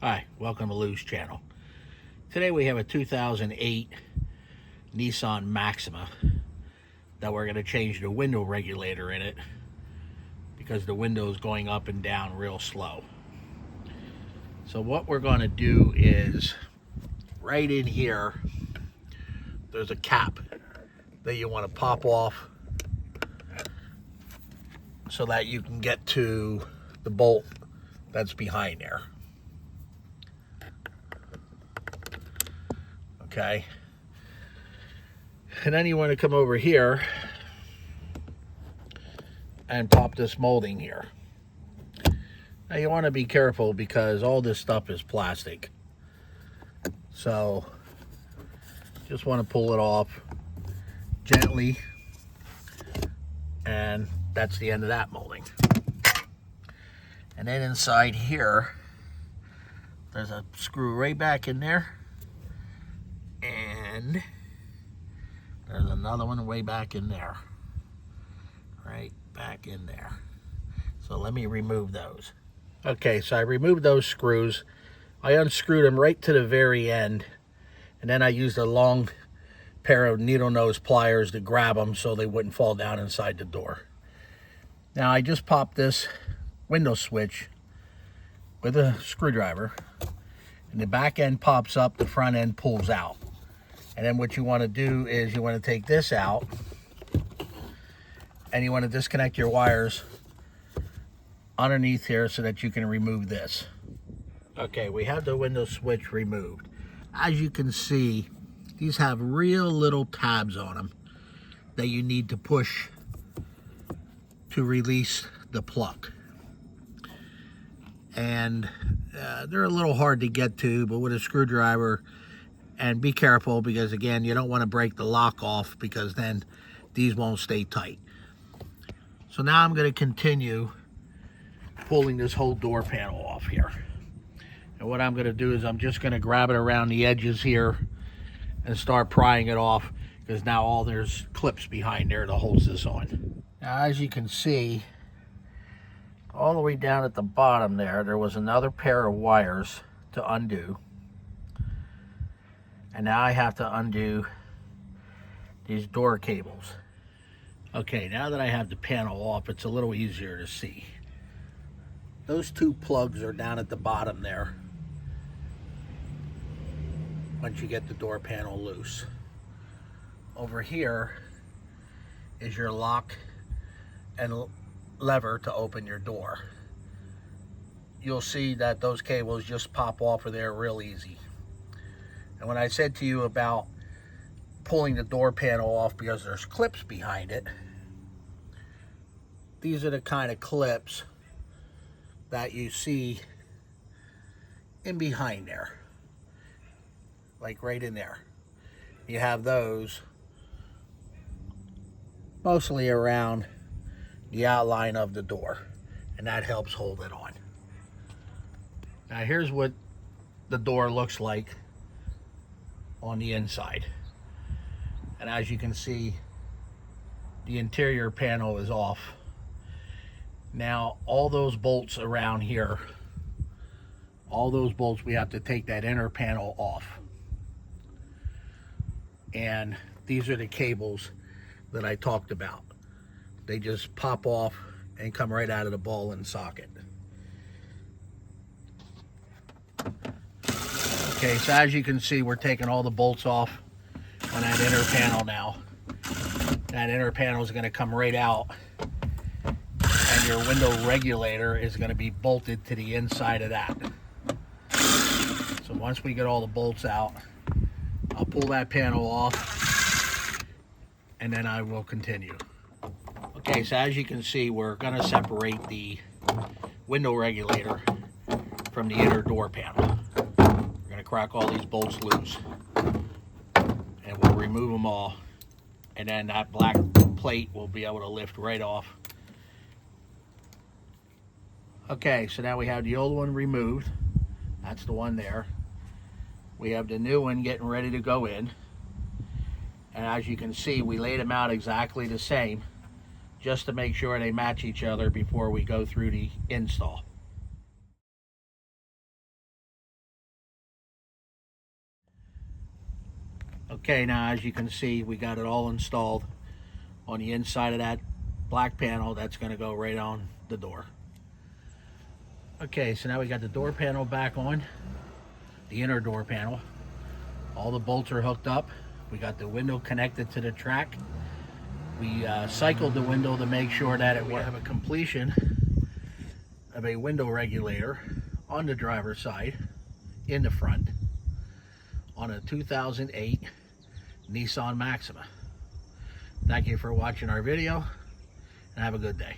Hi, welcome to Lou's channel. Today we have a 2008 Nissan Maxima that we're going to change the window regulator in it because the window is going up and down real slow. So what we're going to do is right in here there's a cap that you want to pop off so that you can get to the bolt that's behind there. Okay, and then you want to come over here and pop this molding here. Now you want to be careful because all this stuff is plastic, so just want to pull it off gently, and that's the end of that molding. And then inside here there's a screw right back in there, and there's another one way back in there, right back in there. So let me remove those. Okay, so I removed those screws. I unscrewed them right to the very end, and then I used a long pair of needle nose pliers to grab them so they wouldn't fall down inside the door. Now I just popped this window switch with a screwdriver, and the back end pops up, the front end pulls out. And then what you want to do is you want to take this out, and you want to disconnect your wires underneath here so that you can remove this. Okay, we have the window switch removed. As you can see, these have real little tabs on them that you need to push to release the plug. And they're a little hard to get to, but with a screwdriver, and be careful because again, you don't want to break the lock off because then these won't stay tight. So now I'm going to continue pulling this whole door panel off here. And what I'm going to do is I'm just going to grab it around the edges here and start prying it off, because now all there's clips behind there that holds this on. Now as you can see, all the way down at the bottom there was another pair of wires to undo. And now I have to undo these door cables. Okay, now that I have the panel off, it's a little easier to see. Those two plugs are down at the bottom there once you get the door panel loose. Over here is your lock and lever to open your door. You'll see that those cables just pop off of there real easy. And when I said to you about pulling the door panel off because there's clips behind it, these are the kind of clips that you see in behind there, like right in there. You have those mostly around the outline of the door, and that helps hold it on. Now here's what the door looks like on the inside, and as you can see, the interior panel is off. Now all those bolts around here, all those bolts, we have to take that inner panel off, and these are the cables that I talked about. They just pop off and come right out of the ball and socket. Okay, so as you can see, we're taking all the bolts off on that inner panel now. That inner panel is going to come right out, and your window regulator is going to be bolted to the inside of that. So once we get all the bolts out, I'll pull that panel off, and then I will continue. Okay, so as you can see, we're going to separate the window regulator from the inner door panel. We're going to crack all these bolts loose, and we'll remove them all, and then that black plate will be able to lift right off. Okay, so now we have the old one removed. That's the one there. We have the new one getting ready to go in, and as you can see, we laid them out exactly the same just to make sure they match each other before we go through the install. Okay, now as you can see, we got it all installed on the inside of that black panel. That's going to go right on the door. Okay, so now we got the door panel back on, the inner door panel. All the bolts are hooked up. We got the window connected to the track. We cycled the window to make sure that it would have a completion of a window regulator on the driver's side in the front on a 2008 Nissan Maxima. Thank you for watching our video and have a good day.